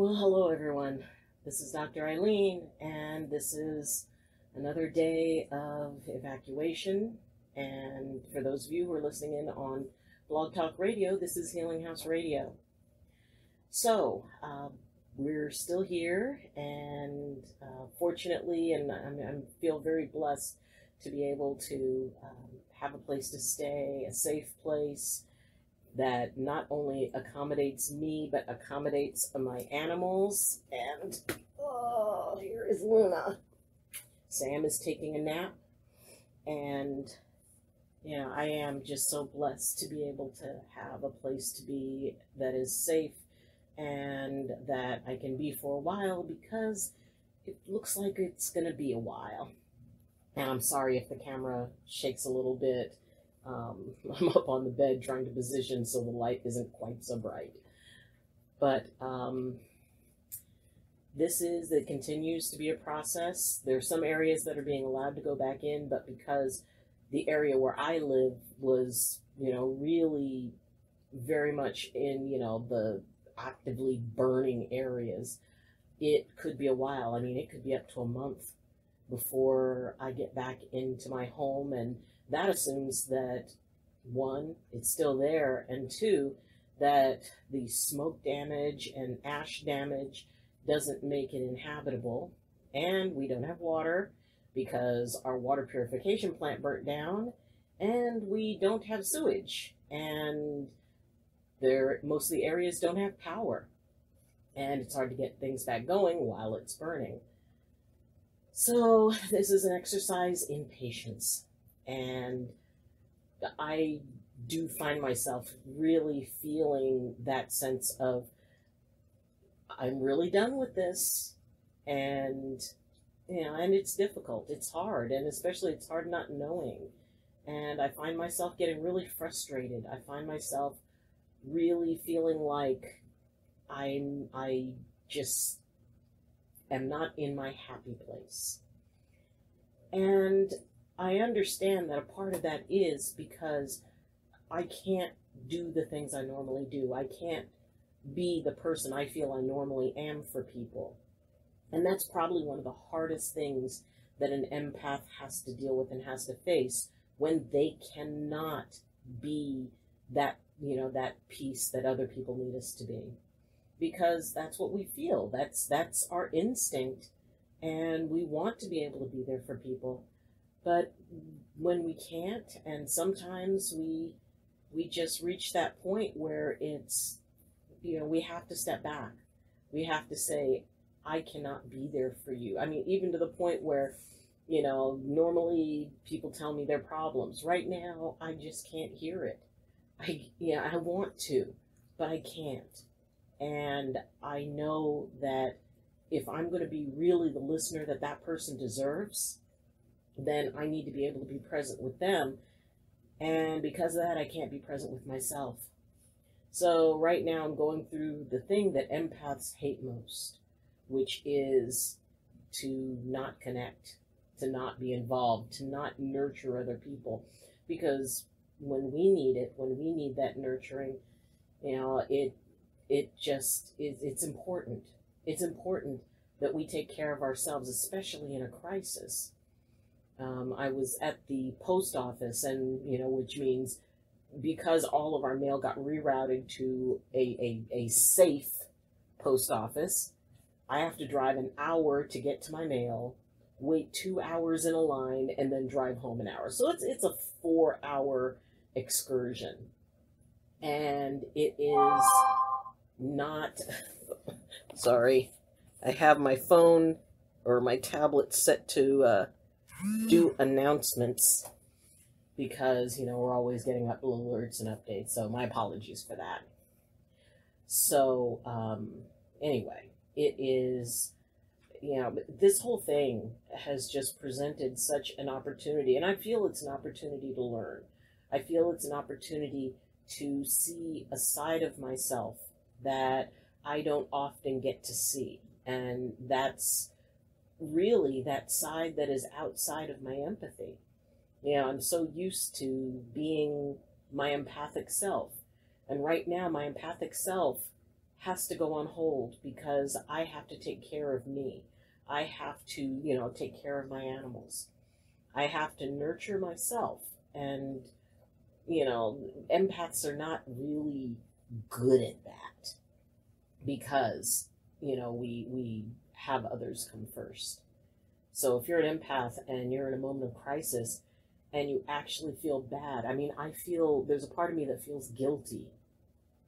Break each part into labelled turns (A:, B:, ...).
A: Well, hello everyone. This is Dr. Ayleen, and this is another day of evacuation. And for those of you who are listening in on Blog Talk Radio, this is Healing House Radio. So, we're still here, and fortunately, and I feel very blessed to be able to have a place to stay, a safe place that not only accommodates me, but accommodates my animals. And, oh, here is Luna. Sam is taking a nap. And, you know, I am just so blessed to be able to have a place to be that is safe and that I can be for a while, because it looks like it's going to be a while. And I'm sorry if the camera shakes a little bit. I'm up on the bed trying to position so the light isn't quite so bright. But it continues to be a process. There's some areas that are being allowed to go back in, but because the area where I live was, really very much in, the actively burning areas, it could be a while. I mean, it could be up to a month before I get back into my home, and that assumes that, one, it's still there, and two, that the smoke damage and ash damage doesn't make it inhabitable, and we don't have water because our water purification plant burnt down, and we don't have sewage, and most of the areas don't have power, and it's hard to get things back going while it's burning. So this is an exercise in patience. And I do find myself really feeling that sense of, I'm really done with this. And, and it's difficult. It's hard. And especially it's hard not knowing. And I find myself getting really frustrated. I find myself really feeling like I just am not in my happy place. And I understand that a part of that is because I can't do the things I normally do. I can't be the person I feel I normally am for people. And that's probably one of the hardest things that an empath has to deal with and has to face when they cannot be that, that piece that other people need us to be. Because that's what we feel. That's our instinct. And we want to be able to be there for people. But when we can't, and sometimes we just reach that point where it's, we have to step back. We have to say, I cannot be there for you. I mean, even to the point where, normally people tell me their problems. Right now, I just can't hear it. I want to, but I can't. And I know that if I'm going to be really the listener that that person deserves, then I need to be able to be present with them. And because of that, I can't be present with myself. So right now I'm going through the thing that empaths hate most, which is to not connect, to not be involved, to not nurture other people. Because when we need it, when we need that nurturing, it's important. It's important that we take care of ourselves, especially in a crisis. I was at the post office, and, which means because all of our mail got rerouted to a safe post office, I have to drive an hour to get to my mail, wait 2 hours in a line, and then drive home an hour. So it's a 4-hour excursion. And it is not, sorry, I have my phone or my tablet set to do announcements because, we're always getting alerts and updates. So my apologies for that. So, anyway, it is, this whole thing has just presented such an opportunity, and I feel it's an opportunity to learn. I feel it's an opportunity to see a side of myself that I don't often get to see. And that's really that side that is outside of my empathy. I'm so used to being my empathic self. And right now, my empathic self has to go on hold because I have to take care of me. I have to, you know, take care of my animals. I have to nurture myself. And, you know, empaths are not really good at that because, you know, we have others come first. So if you're an empath and you're in a moment of crisis and you actually feel bad, I mean, I feel, there's a part of me that feels guilty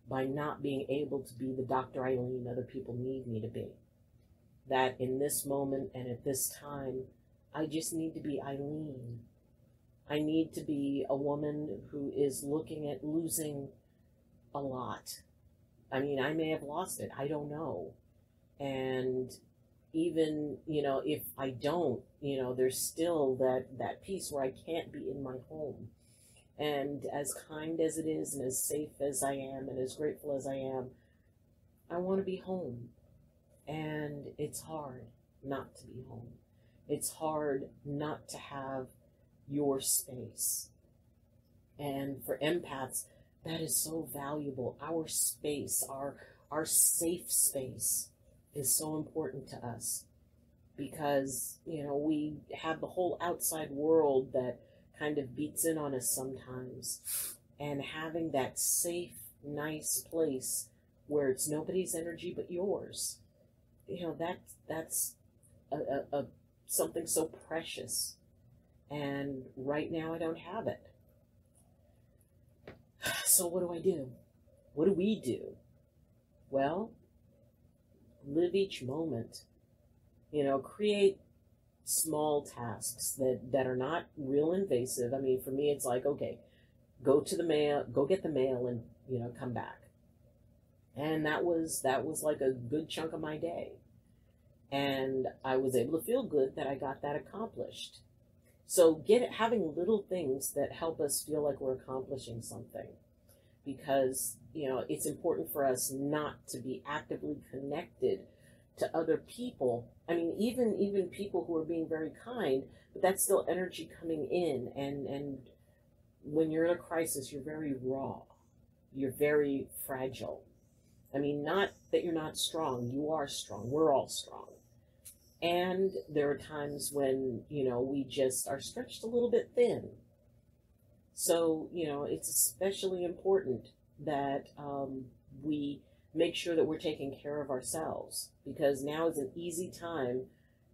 A: by not being able to be the Dr. Ayleen other people need me to be. That in this moment and at this time, I just need to be Ayleen. I need to be a woman who is looking at losing a lot. I mean, I may have lost it. I don't know. And even, you know, if I don't, you know, there's still that piece where I can't be in my home. And as kind as it is and as safe as I am and as grateful as I am, I want to be home. And it's hard not to be home. It's hard not to have your space. And for empaths, that is so valuable. Our space, our safe space is so important to us because, you know, we have the whole outside world that kind of beats in on us sometimes. And having that safe, nice place where it's nobody's energy but yours, you know, that's something so precious. And right now I don't have it. So what do I do? What do we do? Well, live each moment. You know, create small tasks that are not real invasive. I mean, for me, it's like, okay, go to the mail, go get the mail and, you know, come back. And that was like a good chunk of my day. And I was able to feel good that I got that accomplished. So having little things that help us feel like we're accomplishing something, because, you know, it's important for us not to be actively connected to other people. I mean, even people who are being very kind, but that's still energy coming in. And when you're in a crisis, you're very raw. You're very fragile. I mean, not that you're not strong. You are strong. We're all strong. And there are times when, you know, we just are stretched a little bit thin. So, you know, it's especially important that we make sure that we're taking care of ourselves, because now is an easy time,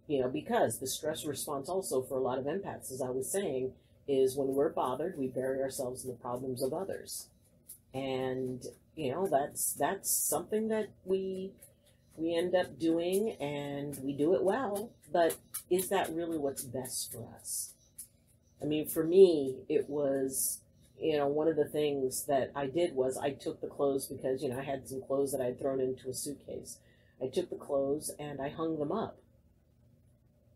A: you know, because the stress response also for a lot of empaths, as I was saying, is when we're bothered, we bury ourselves in the problems of others. And, you know, that's something that we end up doing, and we do it well, but is that really what's best for us? I mean, for me, it was, you know, one of the things that I did was I took the clothes because, you know, I had some clothes that I had thrown into a suitcase. I took the clothes and I hung them up.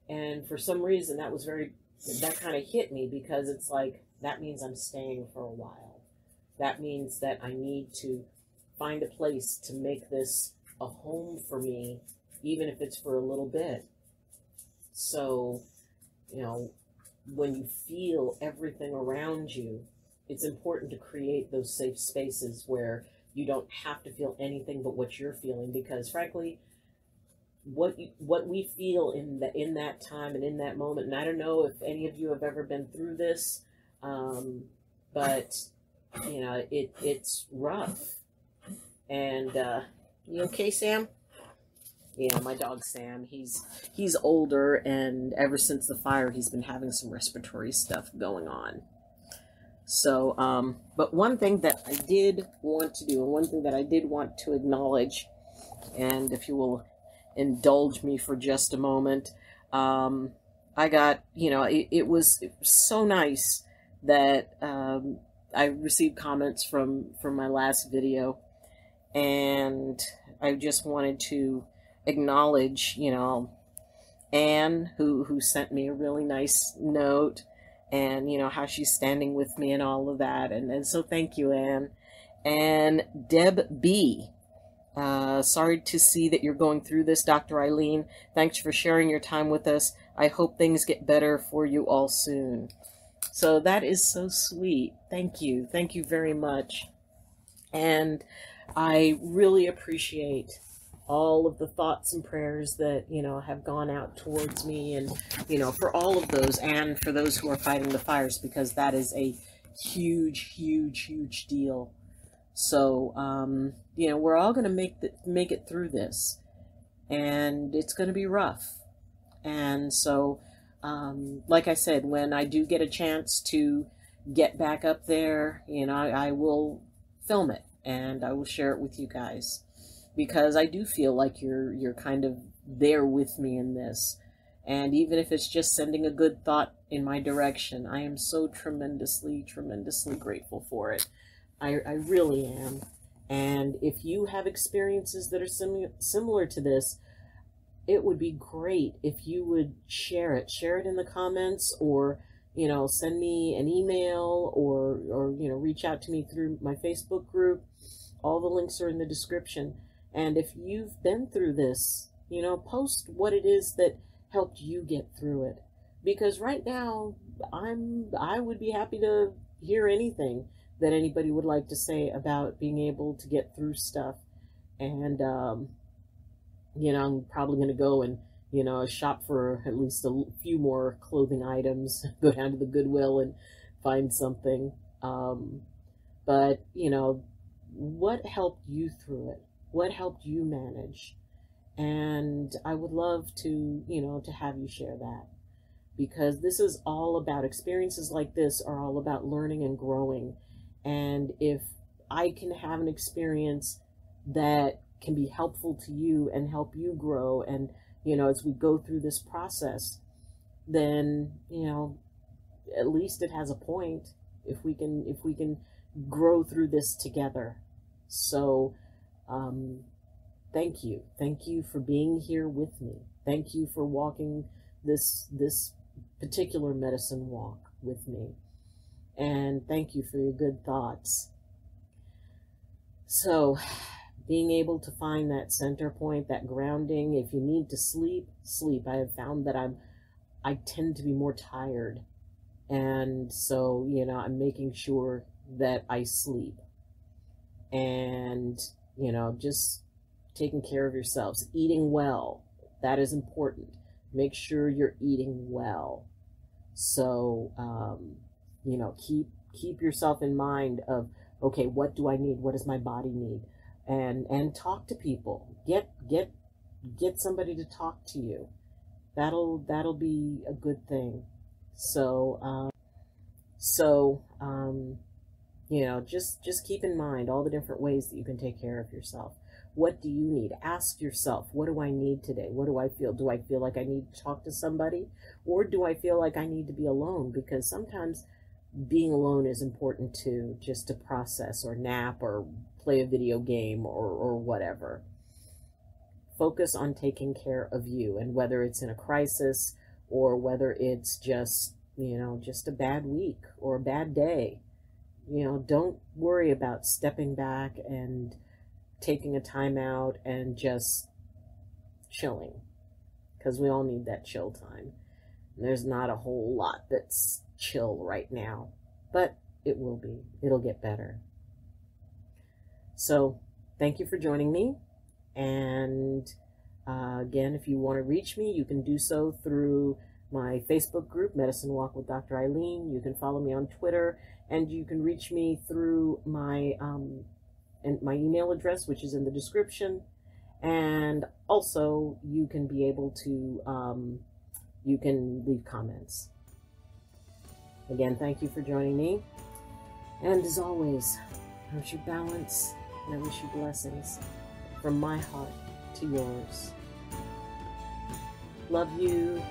A: And for some reason, that kind of hit me, because it's like, that means I'm staying for a while. That means that I need to find a place to make this a home for me, even if it's for a little bit. So, you know, when you feel everything around you, it's important to create those safe spaces where you don't have to feel anything but what you're feeling, because frankly, what we feel in that time and in that moment, and I don't know if any of you have ever been through this, but you know, it's rough. And you okay, Sam? Yeah, my dog Sam, he's older, and ever since the fire, he's been having some respiratory stuff going on. So, but one thing that I did want to do, and one thing that I did want to acknowledge, and if you will indulge me for just a moment, I got, you know, it was so nice that I received comments from my last video, and I just wanted to acknowledge, you know, Anne, who sent me a really nice note, and, you know, how she's standing with me and all of that. And so thank you, Anne. And Deb B. Sorry to see that you're going through this, Dr. Ayleen. Thanks for sharing your time with us. I hope things get better for you all soon. So that is so sweet. Thank you. Thank you very much. And I really appreciate all of the thoughts and prayers that, have gone out towards me, and, for all of those, and for those who are fighting the fires, because that is a huge, huge, huge deal. So, we're all going to make it through this, and it's going to be rough. And so, like I said, when I do get a chance to get back up there, I will film it and I will share it with you guys, because I do feel like you're kind of there with me in this. And even if it's just sending a good thought in my direction, I am so tremendously, tremendously grateful for it. I really am. And if you have experiences that are similar to this, it would be great if you would share it. Share it in the comments, or, send me an email, or reach out to me through my Facebook group. All the links are in the description. And if you've been through this, post what it is that helped you get through it. Because right now, I would be happy to hear anything that anybody would like to say about being able to get through stuff. And, I'm probably going to go and, shop for at least a few more clothing items, go down to the Goodwill and find something. But, what helped you through it? What helped you manage? And I would love to, to have you share that, because this is all about, experiences like this are all about learning and growing. And if I can have an experience that can be helpful to you and help you grow, and, as we go through this process, then, at least it has a point, if we can grow through this together. So, thank you. Thank you for being here with me. Thank you for walking this particular medicine walk with me. And thank you for your good thoughts. So, being able to find that center point, that grounding. If you need to sleep, sleep. I have found that I tend to be more tired. And so, I'm making sure that I sleep. And, just taking care of yourselves. Eating well. That is important. Make sure you're eating well. So, keep yourself in mind of, okay, what do I need? What does my body need? And talk to people. Get somebody to talk to you. That'll be a good thing. So, just keep in mind all the different ways that you can take care of yourself. What do you need? Ask yourself, what do I need today? What do I feel? Do I feel like I need to talk to somebody? Or do I feel like I need to be alone? Because sometimes being alone is important too, just to process, or nap, or play a video game, or whatever. Focus on taking care of you, and whether it's in a crisis, or whether it's just, just a bad week or a bad day, don't worry about stepping back and taking a time out and just chilling, because we all need that chill time. And there's not a whole lot that's chill right now, but it will be. It'll get better. So thank you for joining me. And again, if you want to reach me, you can do so through my Facebook group, Medicine Walk with Dr. Ayleen. You can follow me on Twitter, and you can reach me through my my email address, which is in the description. And also, you can be able to you can leave comments. Again, thank you for joining me. And as always, I wish you balance, and I wish you blessings from my heart to yours. Love you,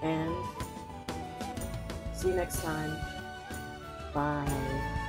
A: and see you next time. Bye.